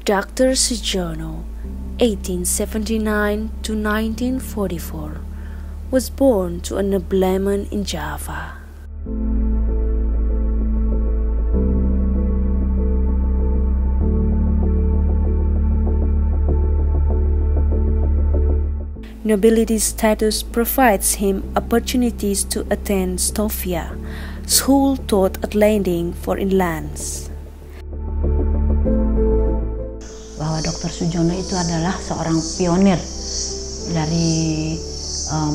Dr. Sujono, 1879 to 1944, was born to a nobleman in Java. Nobility status provides him opportunities to attend Sofia, school taught at landing for inlands. Bahwa Dr. Sujono itu adalah seorang pionir dari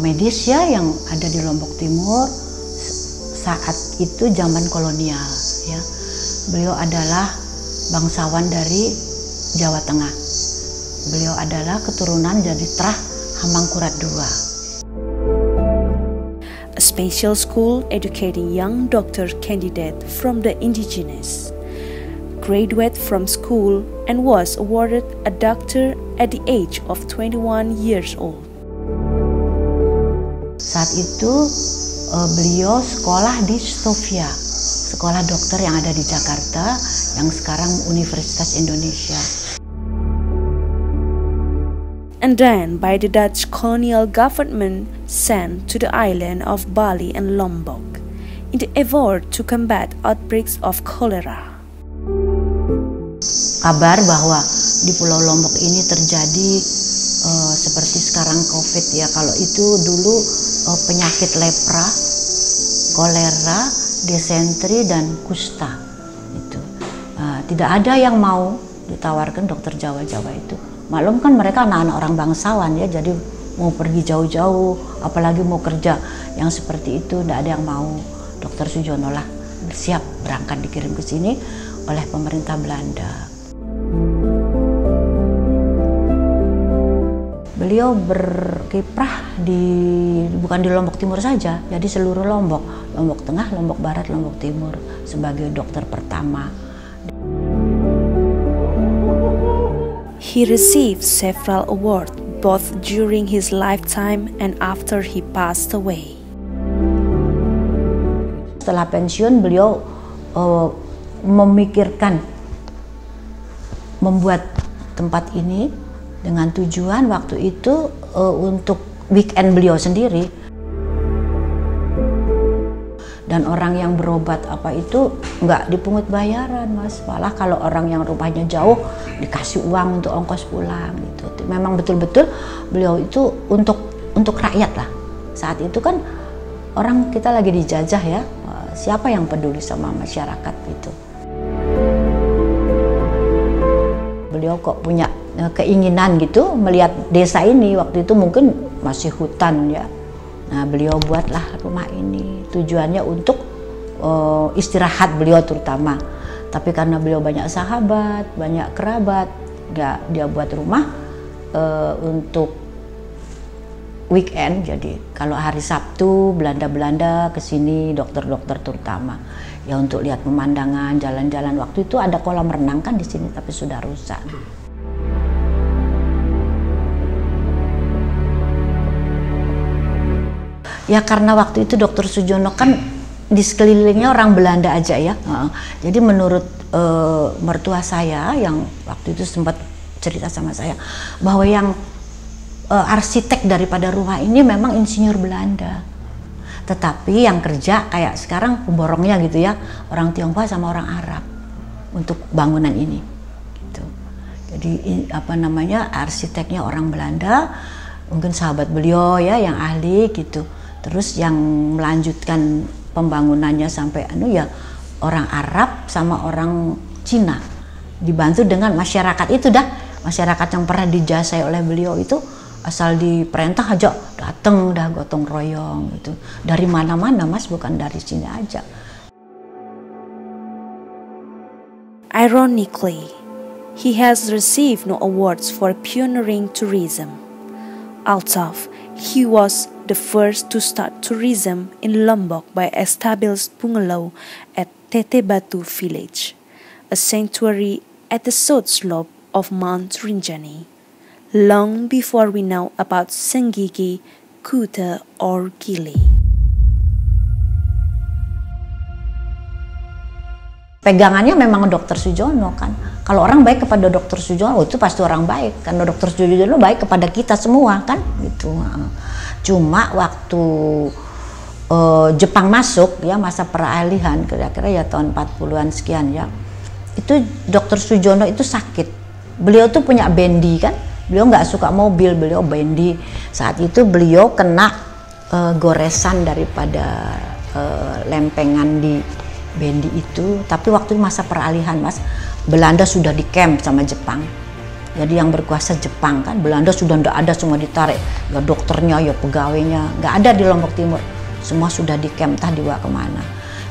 medis ya yang ada di Lombok Timur saat itu zaman kolonial ya. Beliau adalah bangsawan dari Jawa Tengah. Beliau adalah keturunan dari Trah Hamangkurat II. A special school educating young doctor candidate from the indigenous. Graduated from school and was awarded a doctor at the age of 21 years old. Saat itu beliau sekolah di Sofia, sekolah dokter yang ada di Jakarta, yang sekarang Universitas Indonesia. And then by the Dutch colonial government sent to the island of Bali and Lombok in the effort to combat outbreaks of cholera. Kabar bahwa di Pulau Lombok ini terjadi seperti sekarang COVID ya. Kalau itu dulu penyakit lepra, kolera, disentri dan kusta. Itu tidak ada yang mau ditawarkan dokter Jawa-Jawa itu. Maklum kan mereka anak-anak orang bangsawan ya, jadi mau pergi jauh-jauh, apalagi mau kerja yang seperti itu, tidak ada yang mau. Dr. Sujono lah siap berangkat dikirim ke sini oleh pemerintah Belanda. Beliau berkiprah bukan di Lombok Timur saja, jadi seluruh Lombok, Lombok Tengah, Lombok Barat, Lombok Timur sebagai dokter pertama. He received several awards both during his lifetime and after he passed away. Setelah pensiun beliau memikirkan membuat tempat ini dengan tujuan waktu itu untuk weekend beliau sendiri. Dan orang yang berobat apa itu nggak dipungut bayaran mas, malah kalau orang yang rumahnya jauh dikasih uang untuk ongkos pulang gitu. Memang betul-betul beliau itu untuk rakyat lah. Saat itu kan orang kita lagi dijajah ya, siapa yang peduli sama masyarakat gitu. Beliau kok punya keinginan gitu melihat desa ini, waktu itu mungkin masih hutan ya. Nah beliau buatlah rumah ini, tujuannya untuk istirahat beliau terutama. Tapi karena beliau banyak sahabat, banyak kerabat, dia buat rumah untuk weekend. Jadi kalau hari Sabtu Belanda-Belanda kesini, dokter-dokter terutama ya untuk lihat pemandangan, jalan-jalan. Waktu itu ada kolam renang kan di sini tapi sudah rusak. Ya karena waktu itu Dr. Sujono kan di sekelilingnya orang Belanda aja ya. Jadi menurut mertua saya yang waktu itu sempat cerita sama saya bahwa yang arsitek daripada rumah ini memang insinyur Belanda. Tetapi yang kerja kayak sekarang pemborongnya gitu ya, orang Tionghoa sama orang Arab untuk bangunan ini. Gitu. Jadi apa namanya arsiteknya orang Belanda, mungkin sahabat beliau ya yang ahli gitu. Terus yang melanjutkan pembangunannya sampai ya orang Arab sama orang Cina, dibantu dengan masyarakat itu dah, masyarakat yang pernah dijasai oleh beliau itu asal diperintah aja datang dah gotong royong gitu, dari mana-mana mas, bukan dari sini aja. Ironically, he has received no awards for pioneering tourism, although he was the first to start tourism in Lombok by establishing bungalow at Tete Batu village, a sanctuary at the south slope of Mount Rinjani, long before we know about Senggigi, Kuta or Gili. pegangannya memang Dokter Sujono kan. Kalau orang baik kepada Dokter Sujono, itu pasti orang baik. Karena Dokter Sujono baik kepada kita semua kan, gitu. Cuma waktu Jepang masuk ya, masa peralihan kira-kira ya tahun 40-an sekian ya, itu Dokter Sujono itu sakit. Beliau tuh punya bendi kan, beliau nggak suka mobil, beliau bendi. Saat itu beliau kena goresan daripada lempengan di bendi itu. Tapi waktu masa peralihan Mas, Belanda sudah di camp sama Jepang. Jadi yang berkuasa Jepang kan, Belanda sudah nggak ada, semua ditarik. Ya dokternya, ya pegawainya, nggak ada di Lombok Timur. Semua sudah di camp, entah dibawa kemana.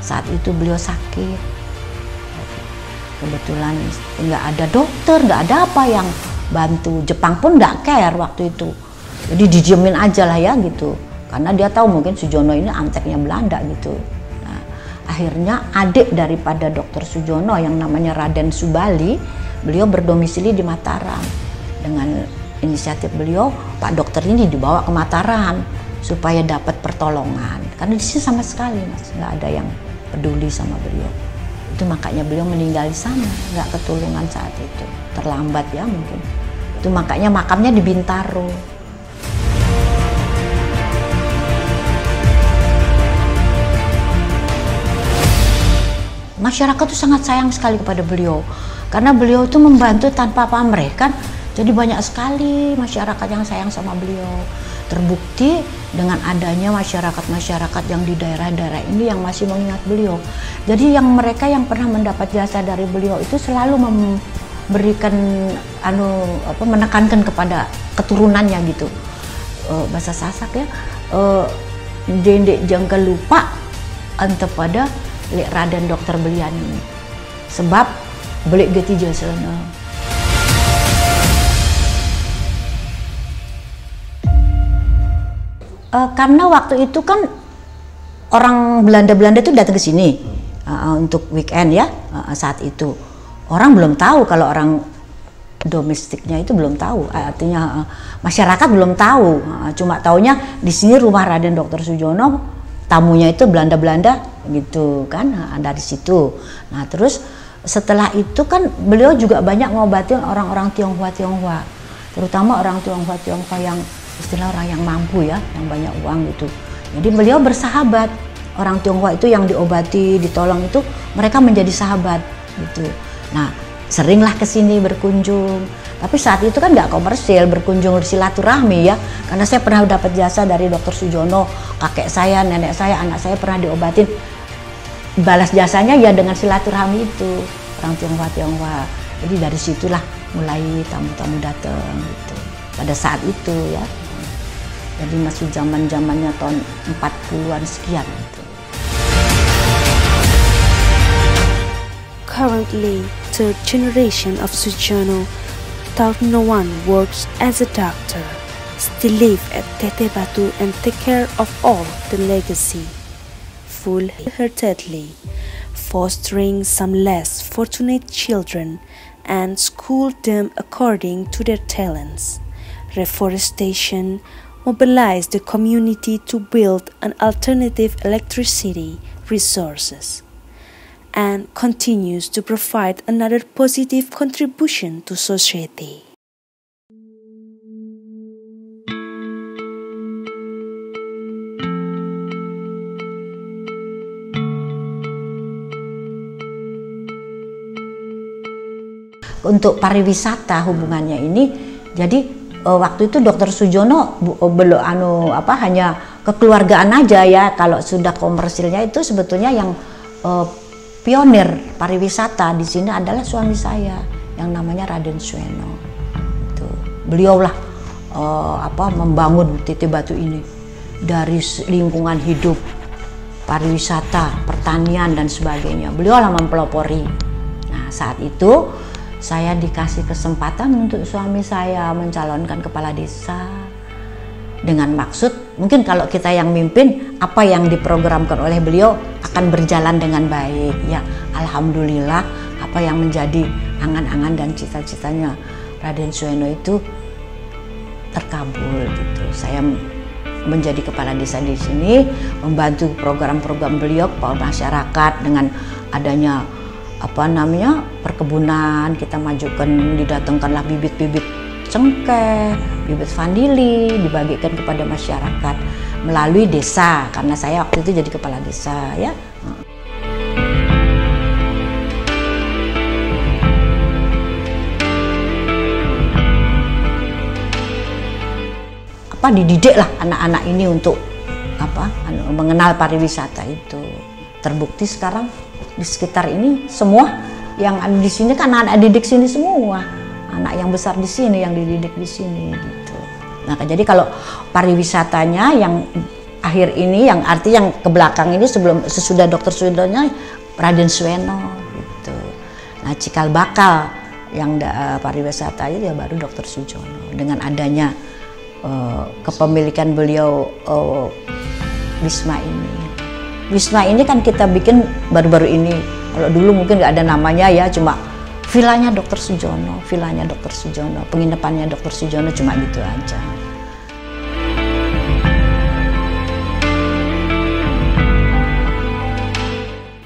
Saat itu beliau sakit. Kebetulan nggak ada dokter, nggak ada apa yang bantu. Jepang pun nggak care waktu itu. Jadi didiemin aja lah ya gitu. Karena dia tahu mungkin Sujono ini anteknya Belanda gitu. Akhirnya adik daripada Dokter Sujono yang namanya Raden Subali, beliau berdomisili di Mataram. Dengan inisiatif beliau, Pak dokter ini dibawa ke Mataram supaya dapat pertolongan. Karena di sini sama sekali Mas, nggak ada yang peduli sama beliau. Itu makanya beliau meninggal di sana, nggak ketulungan saat itu. Terlambat ya mungkin. Itu makanya makamnya di Bintaro. Masyarakat tuh sangat sayang sekali kepada beliau karena beliau itu membantu tanpa pamrih kan. Jadi banyak sekali masyarakat yang sayang sama beliau. Terbukti dengan adanya masyarakat-masyarakat yang di daerah-daerah ini yang masih mengingat beliau. Jadi yang mereka yang pernah mendapat jasa dari beliau itu selalu memberikan menekankan kepada keturunannya gitu. Bahasa Sasak ya, dendek jangka lupa ante pada Lek Raden Dokter belian ini, sebab belik geti jasana. Karena waktu itu kan orang Belanda itu datang ke sini untuk weekend ya. Saat itu orang belum tahu, kalau orang domestiknya itu belum tahu, artinya masyarakat belum tahu. Cuma taunya di sini rumah Raden Dokter Sujono, tamunya itu Belanda gitu kan, dari situ. Nah terus setelah itu kan beliau juga banyak ngobatin orang-orang Tionghoa, terutama orang Tionghoa yang istilah orang yang mampu ya, yang banyak uang gitu. Jadi beliau bersahabat, orang Tionghoa itu yang diobati, ditolong itu mereka menjadi sahabat gitu. Nah seringlah kesini berkunjung. Tapi saat itu kan nggak komersil, berkunjung silaturahmi ya. Karena saya pernah dapat jasa dari Dokter Sujono, kakek saya, nenek saya, anak saya pernah diobatin. Balas jasanya ya dengan silaturahmi itu, orang Tionghoa. Jadi dari situlah mulai tamu-tamu datang gitu. Pada saat itu ya. Jadi masih zaman-zamannya tahun 40-an sekian gitu. Currently, third generation of Sujono, though no one works as a doctor, still live at Teteh Batu and take care of all the legacy, full-heartedly, fostering some less fortunate children and school them according to their talents. Reforestation mobilized the community to build an alternative electricity resources, and continues to provide another positive contribution to society. Untuk pariwisata hubungannya ini, jadi waktu itu Dokter Sujono hanya kekeluargaan aja ya. Kalau sudah komersilnya itu sebetulnya yang pionir pariwisata di sini adalah suami saya yang namanya Raden Sueno. Beliaulah membangun Teteh Batu ini dari lingkungan hidup, pariwisata, pertanian dan sebagainya. Beliaulah mempelopori. Nah saat itu saya dikasih kesempatan untuk suami saya mencalonkan kepala desa dengan maksud mungkin kalau kita yang mimpin, apa yang diprogramkan oleh beliau akan berjalan dengan baik ya. Alhamdulillah apa yang menjadi angan-angan dan cita-citanya Raden Sueno itu terkabul gitu. Saya menjadi kepala desa di sini, membantu program-program beliau kepada masyarakat dengan adanya perkebunan, kita majukan, didatangkanlah bibit-bibit cengkeh, bibit vanili, dibagikan kepada masyarakat melalui desa, karena saya waktu itu jadi kepala desa ya. Dididik lah anak-anak ini untuk mengenal pariwisata itu. Terbukti sekarang di sekitar ini semua yang ada di sini kan anak didik sini semua, anak yang besar di sini yang dididik di sini gitu. Nah jadi kalau pariwisatanya yang akhir ini, yang arti yang ke belakang ini sesudah Dr. Sujono, Raden Suweno gitu. Nah cikal bakal yang pariwisata itu ya baru Dr. Sujono, dengan adanya kepemilikan beliau Wisma ini. Wisma ini kan kita bikin baru-baru ini. Kalau dulu mungkin nggak ada namanya ya, cuma vilanya Dr. Sujono, penginapannya Dr. Sujono, cuma gitu aja.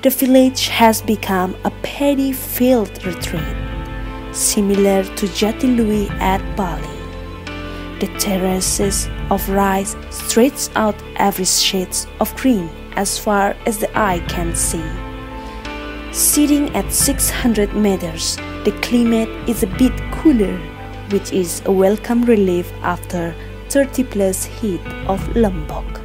The village has become a paddy field retreat, similar to Jatiluwi at Bali. The terraces of rice stretch out every shades of green as far as the eye can see. Sitting at 600 meters, the climate is a bit cooler, which is a welcome relief after 30+ heat of Lombok.